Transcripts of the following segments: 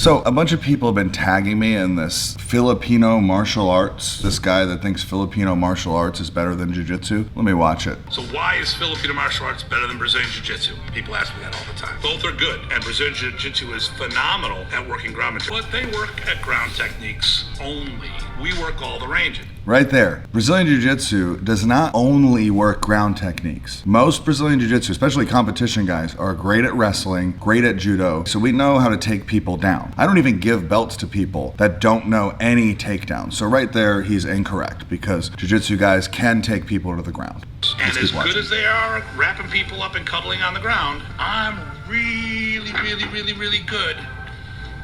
So a bunch of people have been tagging me in this Filipino martial arts. This guy that thinks Filipino martial arts is better than jiu-jitsu. Let me watch it. So why is Filipino martial arts better than Brazilian jiu-jitsu? People ask me that all the time. Both are good, and Brazilian jiu-jitsu is phenomenal at working ground material. But they work at ground techniques only. We work all the ranges. Right there. Brazilian Jiu-Jitsu does not only work ground techniques. Most Brazilian Jiu-Jitsu, especially competition guys, are great at wrestling, great at judo, so we know how to take people down. I don't even give belts to people that don't know any takedowns. So right there, he's incorrect, because Jiu-Jitsu guys can take people to the ground. And as good as they are at wrapping people up and cuddling on the ground, I'm really good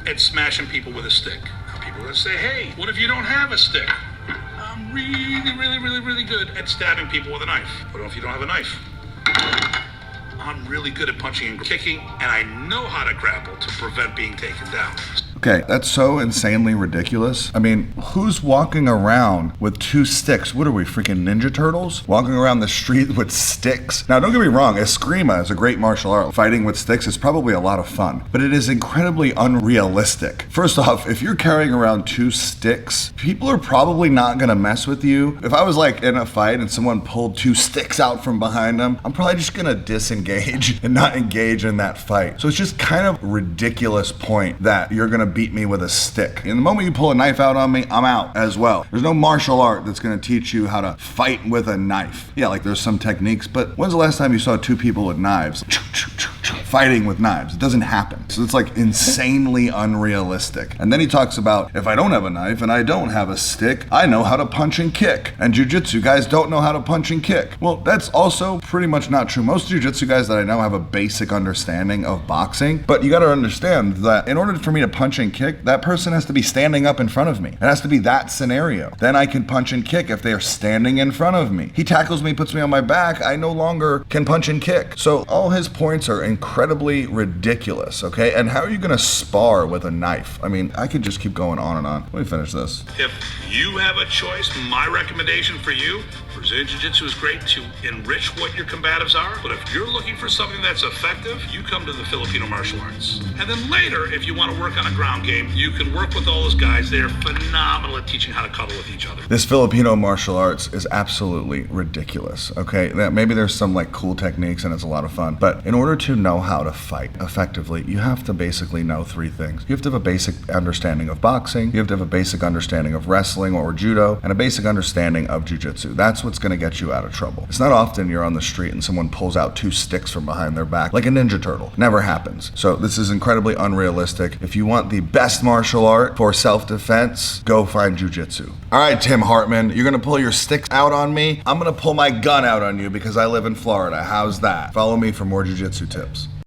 at smashing people with a stick. Now people are gonna say, hey, what if you don't have a stick? I'm really good at stabbing people with a knife. What if you don't have a knife? I'm really good at punching and kicking, and I know how to grapple to prevent being taken down. Okay, that's so insanely ridiculous. I mean, who's walking around with two sticks? What are we, freaking Ninja Turtles? Walking around the street with sticks? Now, don't get me wrong, Eskrima is a great martial art. Fighting with sticks is probably a lot of fun, but it is incredibly unrealistic. First off, if you're carrying around two sticks, people are probably not gonna mess with you. If I was like in a fight and someone pulled two sticks out from behind them, I'm probably just gonna disengage and not engage in that fight. So it's just kind of ridiculous point that you're gonna beat me with a stick. And the moment you pull a knife out on me, I'm out as well. There's no martial art that's gonna teach you how to fight with a knife. Yeah, like there's some techniques, but when's the last time you saw two people with knives fighting with knives? It doesn't happen. So it's like insanely unrealistic. And then he talks about, if I don't have a knife and I don't have a stick, I know how to punch and kick. And jiu-jitsu guys don't know how to punch and kick. Well, that's also pretty much not true. Most jiu-jitsu guys that I know have a basic understanding of boxing, but you gotta understand that in order for me to punch and kick, that person has to be standing up in front of me. It has to be that scenario. Then I can punch and kick if they are standing in front of me. He tackles me, puts me on my back, I no longer can punch and kick. So all his points are incredibly ridiculous, okay? And how are you gonna spar with a knife? I mean, I could just keep going on and on. Let me finish this. If you have a choice, my recommendation for you, Brazilian Jiu-Jitsu is great to enrich what your combatives are, but if you're looking for something that's effective, you come to the Filipino martial arts. And then later, if you want to work on a ground game, you can work with all those guys. They're phenomenal at teaching how to cuddle with each other. This Filipino martial arts is absolutely ridiculous, okay? Maybe there's some like cool techniques and it's a lot of fun, but in order to know how to fight effectively, you have to basically know three things. You have to have a basic understanding of boxing, you have to have a basic understanding of wrestling or judo, and a basic understanding of jiu-jitsu. That's what's gonna get you out of trouble. It's not often you're on the street and someone pulls out two sticks from behind their back like a Ninja Turtle. Never happens. So this is incredibly unrealistic. If you want the best martial art for self-defense, go find jiu-jitsu. All right, Tim Hartman, you're gonna pull your sticks out on me. I'm gonna pull my gun out on you because I live in Florida. How's that? Follow me for more jiu-jitsu tips.